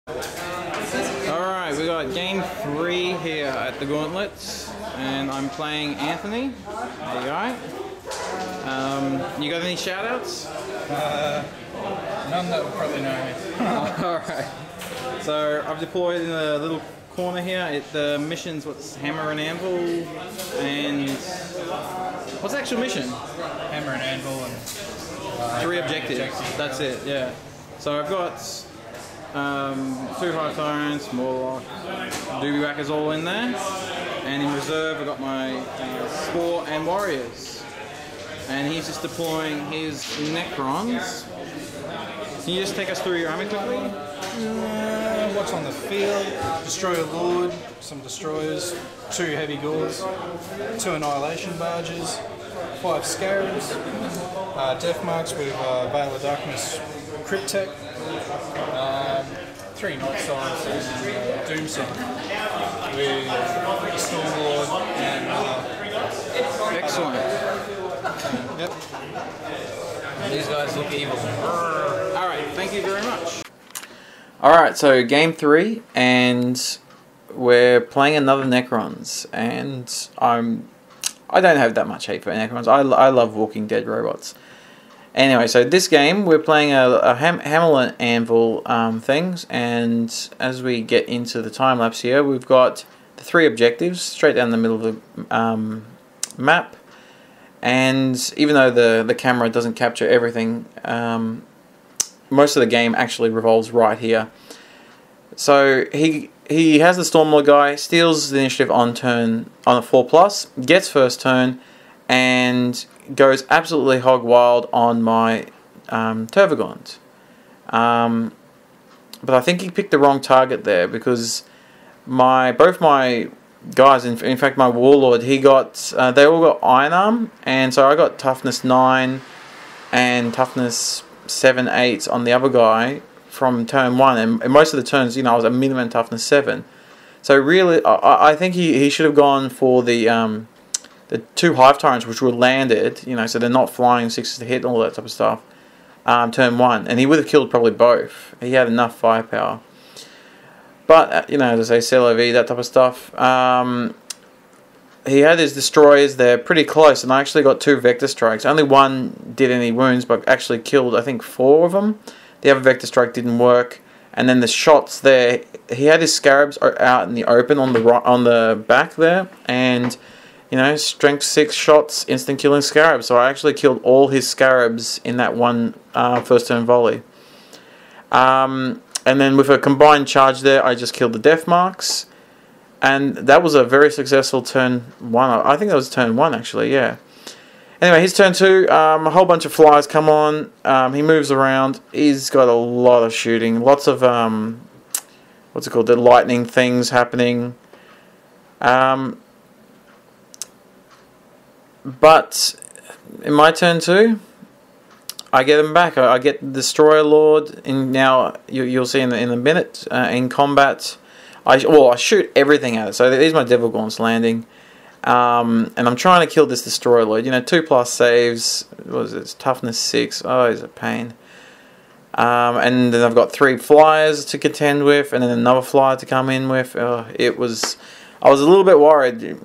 Alright, we got game 3 here at the Gauntlet, and I'm playing Anthony. There you go. You got any shoutouts? None that will probably know me. Alright. So I've deployed in a little corner here. The mission's what's Hammer and Anvil, and what's the actual mission? Hammer and Anvil and 3 objectives. That's it, yeah. So I've got 2 High Tyrants, Morlock, Doobie Whackers all in there, and in reserve I've got my Spore and Warriors. And he's just deploying his Necrons. Can you just take us through your army quickly? What's on the field? Destroyer Lord, some destroyers, 2 heavy gauls, 2 annihilation barges, 5 scarabs, death marks with Veil of Darkness Cryptek, 3 Night Sides and Doom Sign with Stormlord and Excellent. yep. These guys look evil. Alright, thank you very much. Alright, so game 3, and we're playing another Necrons, and I don't have that much hate for Necrons. I love Walking Dead robots. Anyway, so this game we're playing a Hammer and Anvil things, and as we get into the time lapse here, we've got the 3 objectives straight down the middle of the map. And even though the camera doesn't capture everything, most of the game actually revolves right here. So he has the Stormlord guy, steals the initiative on a 4+, gets first turn, and goes absolutely hog wild on my Tervagant. But I think he picked the wrong target there, because both my guys, in fact my Warlord, they all got Iron Arm, and so I got Toughness 9 and Toughness 7, 8 on the other guy from turn 1, and most of the turns, I was a minimum Toughness 7. So really, I think he should have gone for the 2 Hive Tyrants, which were landed, so they're not flying 6s to hit and all that type of stuff, turn 1, and he would have killed probably both. He had enough firepower. But, as I say, CLOV, that type of stuff. He had his destroyers there pretty close, and I actually got 2 Vector Strikes. Only one did any wounds, but actually killed, I think, 4 of them. The other Vector Strike didn't work. And then the shots there, he had his Scarabs out in the open on the back there. And, strength 6 shots, instant killing Scarabs. So I actually killed all his Scarabs in that one first turn volley. And then with a combined charge there, I just killed the death marks. And that was a very successful turn 1. I think that was turn 1 actually, yeah. Anyway, his turn 2, a whole bunch of flyers come on. He moves around. He's got a lot of shooting. Lots of, the lightning things happening. But in my turn 2, I get him back. I get the Destroyer Lord, and now you'll see in a minute in combat. I shoot everything at it. So these are my Devil Gaunts landing, and I'm trying to kill this Destroyer Lord. 2+ saves. What is it? Toughness 6. Oh, he's a pain. And then I've got 3 flyers to contend with, and then another flyer to come in with. I was a little bit worried,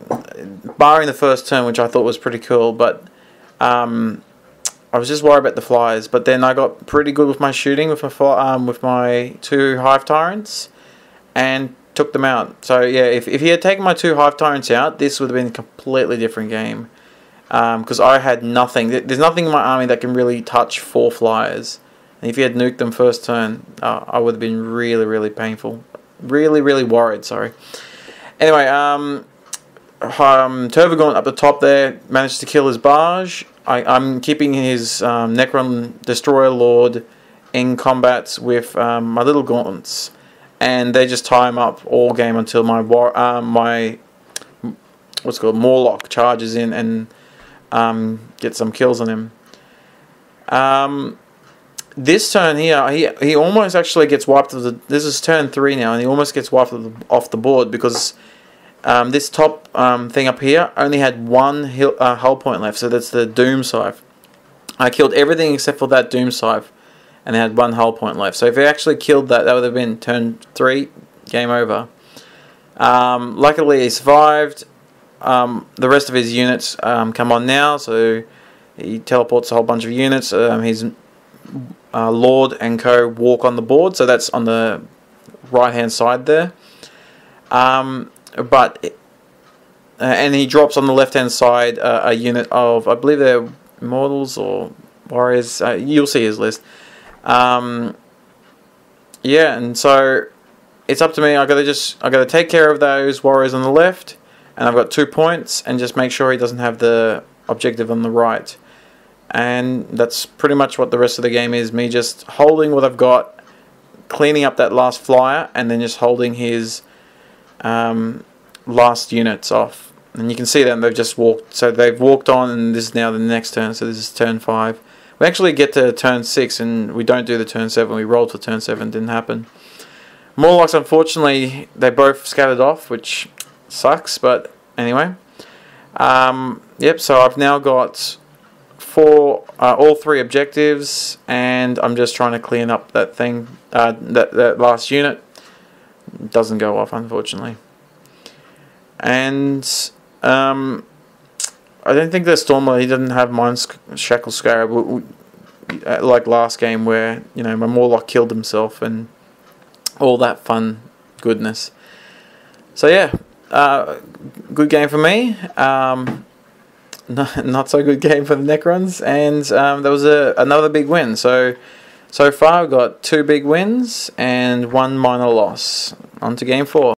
barring the first turn, which I thought was pretty cool, but I was just worried about the flyers. But then I got pretty good with my shooting with my 2 Hive Tyrants, and took them out. So yeah, if he had taken my 2 Hive Tyrants out, this would have been a completely different game. Because I had nothing. There's nothing in my army that can really touch 4 flyers. And if he had nuked them first turn, I would have been really, really painful. Really, really worried, sorry. Anyway, Tervagant up the top there managed to kill his barge. I'm keeping his Necron Destroyer Lord in combat with my little gauntlets, and they just tie him up all game until my Morlock charges in and get some kills on him. This turn here, he almost actually gets wiped. This is turn 3 now, and he almost gets wiped off the board because this top thing up here only had 1 hull point left, so that's the Doom Scythe. I killed everything except for that Doom Scythe, and they had 1 hull point left. So if he actually killed that, that would have been turn 3, game over. Luckily he survived. The rest of his units come on now, so he teleports a whole bunch of units. His Lord and co walk on the board, so that's on the right hand side there. And he drops on the left hand side a unit of, I believe they're Immortals or Warriors. You'll see his list. Yeah, and so it's up to me. I gotta take care of those Warriors on the left, and I've got 2 points, and just make sure he doesn't have the objective on the right. And that's pretty much what the rest of the game is. Me just holding what I've got, cleaning up that last flyer, and then just holding his last units off. And you can see that they've just walked. So they've walked on, and this is now the next turn. So this is turn 5. We actually get to turn 6, and we don't do the turn 7. We rolled for turn 7. Didn't happen. Morlocks, unfortunately, they both scattered off, which sucks. But anyway. Yep, so I've now got all 3 objectives, and I'm just trying to clean up that thing, that last unit. It doesn't go off, unfortunately. And I don't think the Stormer, he doesn't have Mind Shackle Scarab like last game, where my Morlock killed himself and all that fun goodness. So yeah, good game for me. Not so good game for the Necrons, and there was another big win. So far I've got 2 big wins and 1 minor loss. On to game 4.